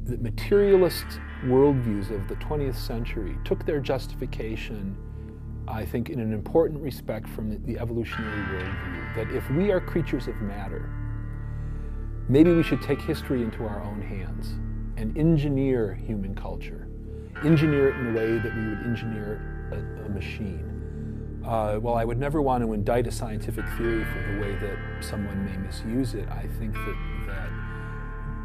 the materialist worldviews of the 20th century took their justification, I think, in an important respect from the evolutionary worldview, that if we are creatures of matter, maybe we should take history into our own hands and engineer human culture, engineer it in a way that we would engineer a machine. While I would never want to indict a scientific theory for the way that someone may misuse it, I think that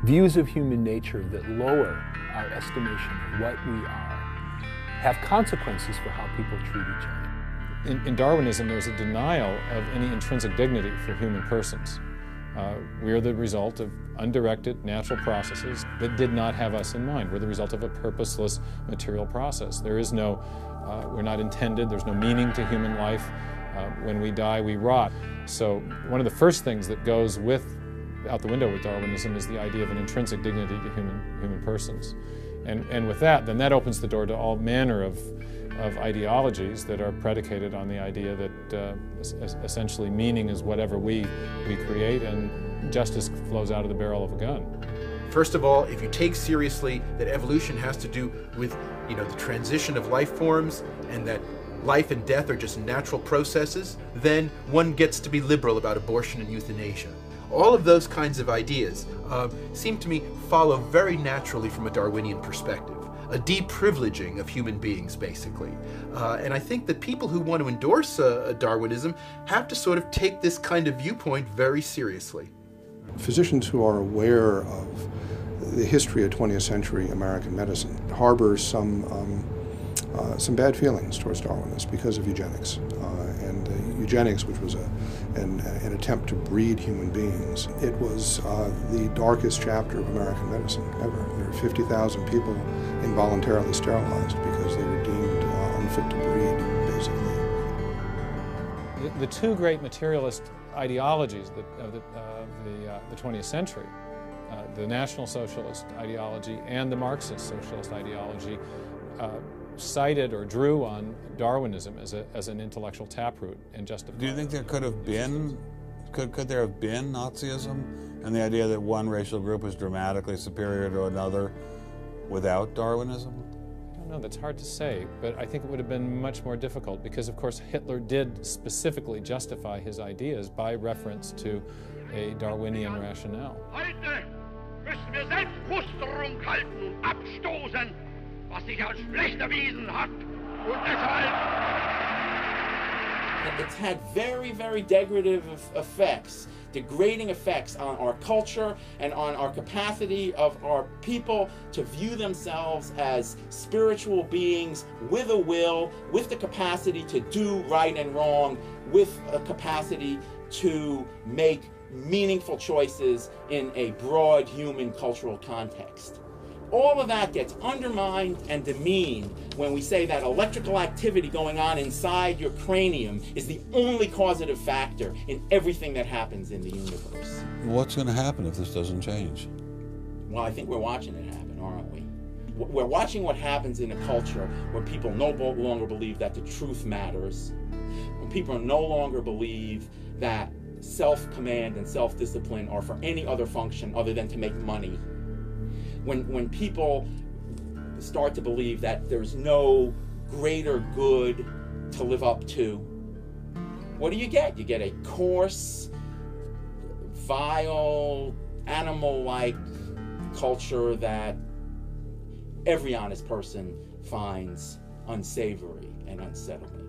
views of human nature that lower our estimation of what we are have consequences for how people treat each other. In Darwinism, there's a denial of any intrinsic dignity for human persons. We are the result of undirected natural processes that did not have us in mind. We're the result of a purposeless material process. There is no, we're not intended, there's no meaning to human life. When we die, we rot. So one of the first things that goes out the window with Darwinism is the idea of an intrinsic dignity to human persons. And with that, then that opens the door to all manner of ideologies that are predicated on the idea that essentially meaning is whatever we create, and justice flows out of the barrel of a gun. First of all, if you take seriously that evolution has to do with, the transition of life forms, and that life and death are just natural processes, then one gets to be liberal about abortion and euthanasia. All of those kinds of ideas seem to me follow very naturally from a Darwinian perspective. A deprivileging of human beings, basically. And I think that people who want to endorse Darwinism have to sort of take this kind of viewpoint very seriously. Physicians who are aware of the history of 20th century American medicine harbor some bad feelings towards Darwinism because of eugenics. Eugenics, which was an attempt to breed human beings, it was the darkest chapter of American medicine ever. There were 50,000 people involuntarily sterilized because they were deemed unfit to breed, basically. The two great materialist ideologies of the 20th century, the National Socialist ideology and the Marxist socialist ideology, cited or drew on Darwinism as an intellectual taproot and justified. Do you think there could have been, could there have been Nazism and the idea that one racial group was dramatically superior to another without Darwinism? I don't know, that's hard to say, but I think it would have been much more difficult because, of course, Hitler did specifically justify his ideas by reference to a Darwinian rationale. Heute müssen wir selbst Musterung halten und abstoßen, was sich als schlecht erwiesen hat. Und deshalb... It's had very, very degradative effects, degrading effects on our culture and on our capacity of our people to view themselves as spiritual beings with a will, with the capacity to do right and wrong, with a capacity to make meaningful choices in a broad human cultural context. All of that gets undermined and demeaned when we say that electrical activity going on inside your cranium is the only causative factor in everything that happens in the universe. What's going to happen if this doesn't change? Well, I think we're watching it happen, aren't we? We're watching what happens in a culture where people no longer believe that the truth matters, when people no longer believe that self-command and self-discipline are for any other function other than to make money. When people start to believe that there's no greater good to live up to, what do you get? You get a coarse, vile, animal-like culture that every honest person finds unsavory and unsettling.